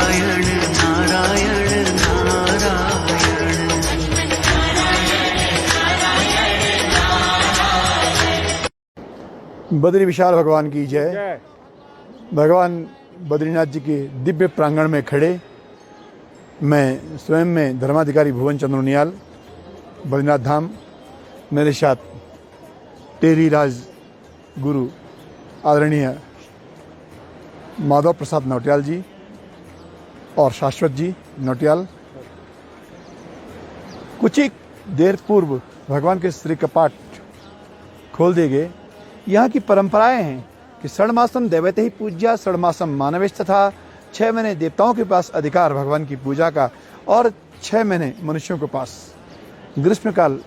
नारायण नारायण नारायण। बद्री विशाल भगवान की जय। भगवान बद्रीनाथ जी के दिव्य प्रांगण में खड़े मैं स्वयं में धर्माधिकारी भुवन चंद्र उनियाल, बद्रीनाथ धाम, मेरे साथ टेरी राज गुरु आदरणीय माधव प्रसाद नौटियाल जी और शाश्वत जी नौटियाल। कुछ ही देर पूर्व भगवान के श्री कपाट खोल दिए गए। यहाँ की परंपराएं हैं कि षण्मासम दैवते ही पूज्या, षण्मासम मानवेश तथा 6 महीने देवताओं के पास अधिकार भगवान की पूजा का और 6 महीने मनुष्यों के पास, ग्रीष्मकाल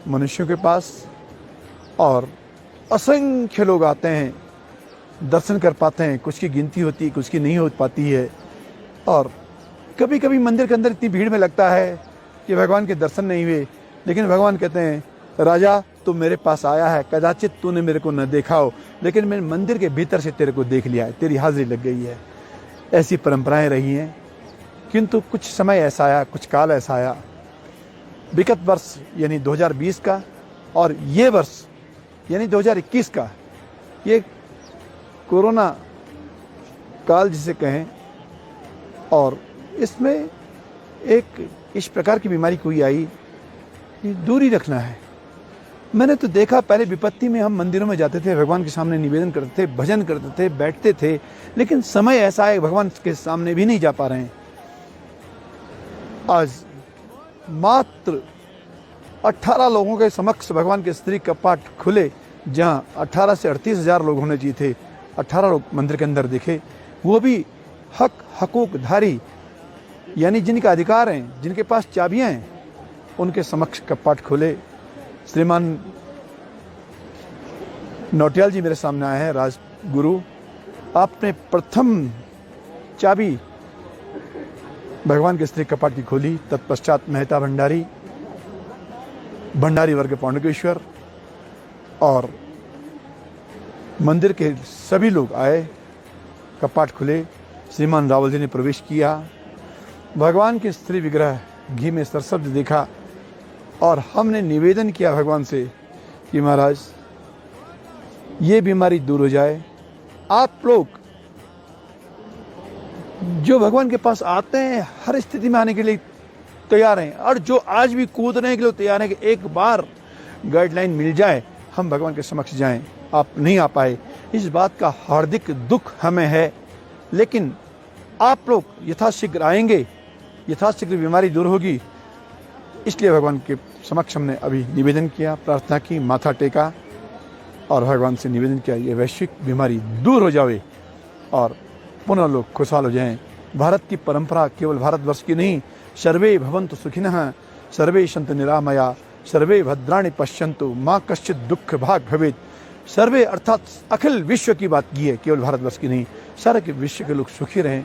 मनुष्यों के पास। और असंख्य लोग आते हैं, दर्शन कर पाते हैं। कुछ की गिनती होती है, कुछ की नहीं हो पाती है। और कभी कभी मंदिर के अंदर इतनी भीड़ में लगता है कि भगवान के दर्शन नहीं हुए, लेकिन भगवान कहते हैं राजा तू मेरे पास आया है, कदाचित तूने मेरे को न देखा हो, लेकिन मैंने मंदिर के भीतर से तेरे को देख लिया है, तेरी हाजिरी लग गई है। ऐसी परंपराएं रही हैं। किंतु कुछ समय ऐसा आया, कुछ काल ऐसा आया, विगत वर्ष यानी 2020 का और ये वर्ष यानी 2021 का, ये कोरोना काल जिसे कहें, और इसमें एक इस प्रकार की बीमारी कोई आई कि दूरी रखना है। मैंने तो देखा पहले विपत्ति में हम मंदिरों में जाते थे, भगवान के सामने निवेदन करते थे, भजन करते थे, बैठते थे, लेकिन समय ऐसा है भगवान के सामने भी नहीं जा पा रहे हैं। आज मात्र 18 लोगों के समक्ष भगवान के श्री कपाट खुले, जहां 18 से 38 हजार लोग होने चाहिए थे, 18 लोग मंदिर के अंदर दिखे। वो भी हकूक धारी, यानी जिनका अधिकार हैं, जिनके पास चाबियां हैं, उनके समक्ष कपाट खुले। श्रीमान नौटियाल जी मेरे सामने आए हैं, राजगुरु। आपने प्रथम चाबी भगवान के श्री कपाट की खोली। तत्पश्चात मेहता भंडारी वर्ग पौंडकेश्वर और मंदिर के सभी लोग आए, कपाट खुले। श्रीमान रावल जी ने प्रवेश किया। भगवान के श्री विग्रह घी में सरसब्ज देखा और हमने निवेदन किया भगवान से कि महाराज ये बीमारी दूर हो जाए। आप लोग जो भगवान के पास आते हैं हर स्थिति में आने के लिए तैयार हैं, और जो आज भी कूदने के लिए तैयार हैं कि एक बार गाइडलाइन मिल जाए हम भगवान के समक्ष जाएं। आप नहीं आ पाए, इस बात का हार्दिक दुख हमें है, लेकिन आप लोग यथाशीघ्र आएंगे, यथाशीघ्र बीमारी दूर होगी। इसलिए भगवान के समक्ष हमने अभी निवेदन किया, प्रार्थना की, माथा टेका और भगवान से निवेदन किया ये वैश्विक बीमारी दूर हो जाए और पुनः लोग खुशहाल हो जाएं। भारत की परंपरा केवल भारतवर्ष की नहीं, सर्वे भवन्तु सुखिनः, सर्वे सन्तु निरामया, सर्वे भद्राणि पश्यन्तु, माँ कश्चित् दुःख भाग भवेत्। सर्वे अर्थात अखिल विश्व की बात की है, केवल भारतवर्ष की नहीं। सारे विश्व के लोग सुखी रहें,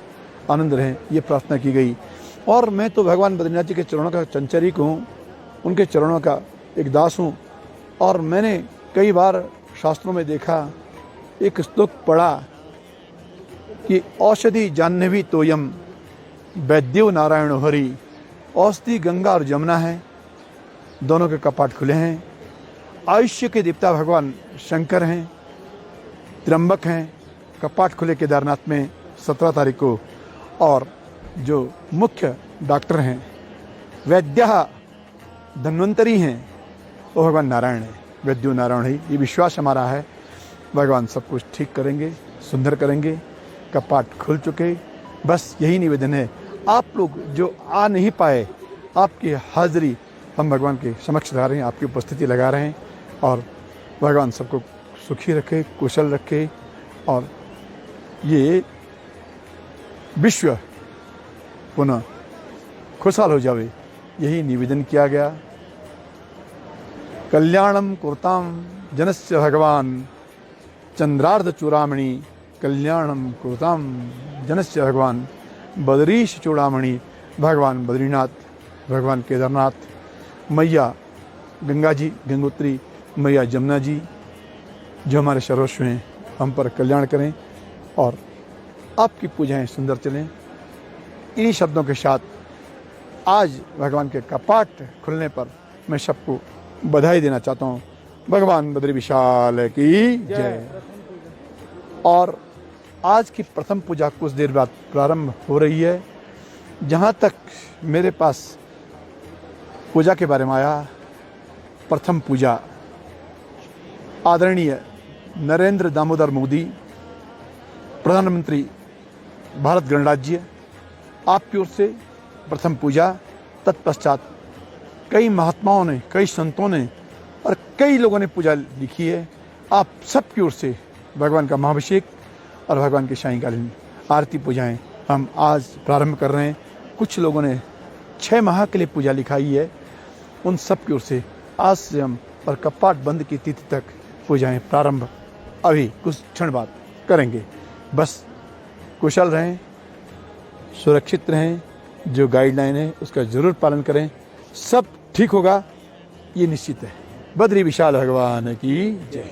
आनंद रहें, ये प्रार्थना की गई। और मैं तो भगवान बद्रीनाथ जी के चरणों का चंचरिक हूँ, उनके चरणों का एक दास हूँ। और मैंने कई बार शास्त्रों में देखा, एक श्लोक पढ़ा कि औषधि जाह्नवी तोयम वैद्यो नारायण हरि। औषधि गंगा और जमुना है, दोनों के कपाट खुले हैं। आयुष्य के देवता भगवान शंकर हैं, त्र्यंबक हैं, कपाट खुले केदारनाथ में 17 तारीख को। और जो मुख्य डॉक्टर हैं, वैद्या धन्वंतरी हैं, वो भगवान नारायण है, वैद्यो नारायण ही। ये विश्वास हमारा है भगवान सब कुछ ठीक करेंगे, सुंदर करेंगे। कपाट खुल चुके, बस यही निवेदन है। आप लोग जो आ नहीं पाए, आपकी हाजिरी हम भगवान के समक्ष लगा रहे हैं, आपकी उपस्थिति लगा रहे हैं। और भगवान सबको सुखी रखे, कुशल रखे और ये विश्व पुनः खुशहाल हो जावे, यही निवेदन किया गया। कल्याणम कुरुताम जनस्य भगवान चंद्रार्ध चूड़ामणि, कल्याणम कुरुताम जनस्य भगवान बद्रीश चूड़ामणि। भगवान बद्रीनाथ, भगवान केदारनाथ, मैया गंगा जी, गंगोत्री, मैया जमुना जी, जो हमारे सर्वस्व हैं, हम पर कल्याण करें और आपकी पूजाएं सुंदर चलें। इन्हीं शब्दों के साथ आज भगवान के कपाट खुलने पर मैं सबको बधाई देना चाहता हूँ। भगवान बद्री विशाल की जय। और आज की प्रथम पूजा कुछ देर बाद प्रारंभ हो रही है। जहाँ तक मेरे पास पूजा के बारे में आया, प्रथम पूजा आदरणीय नरेंद्र दामोदर मोदी, प्रधानमंत्री भारत गणराज्य, आपकी ओर से प्रथम पूजा। तत्पश्चात कई महात्माओं ने, कई संतों ने और कई लोगों ने पूजा लिखी है। आप सबकी ओर से भगवान का महाभिषेक और भगवान की सायंकालीन आरती पूजाएं हम आज प्रारंभ कर रहे हैं। कुछ लोगों ने 6 माह के लिए पूजा लिखाई है। उन सब की ओर से आज से हम और कपाट बंद की तिथि तक पूजाएं प्रारंभ अभी कुछ क्षण बाद करेंगे। बस कुशल रहें, सुरक्षित रहें, जो गाइडलाइन है उसका ज़रूर पालन करें, सब ठीक होगा, ये निश्चित है। बद्री विशाल भगवान की जय।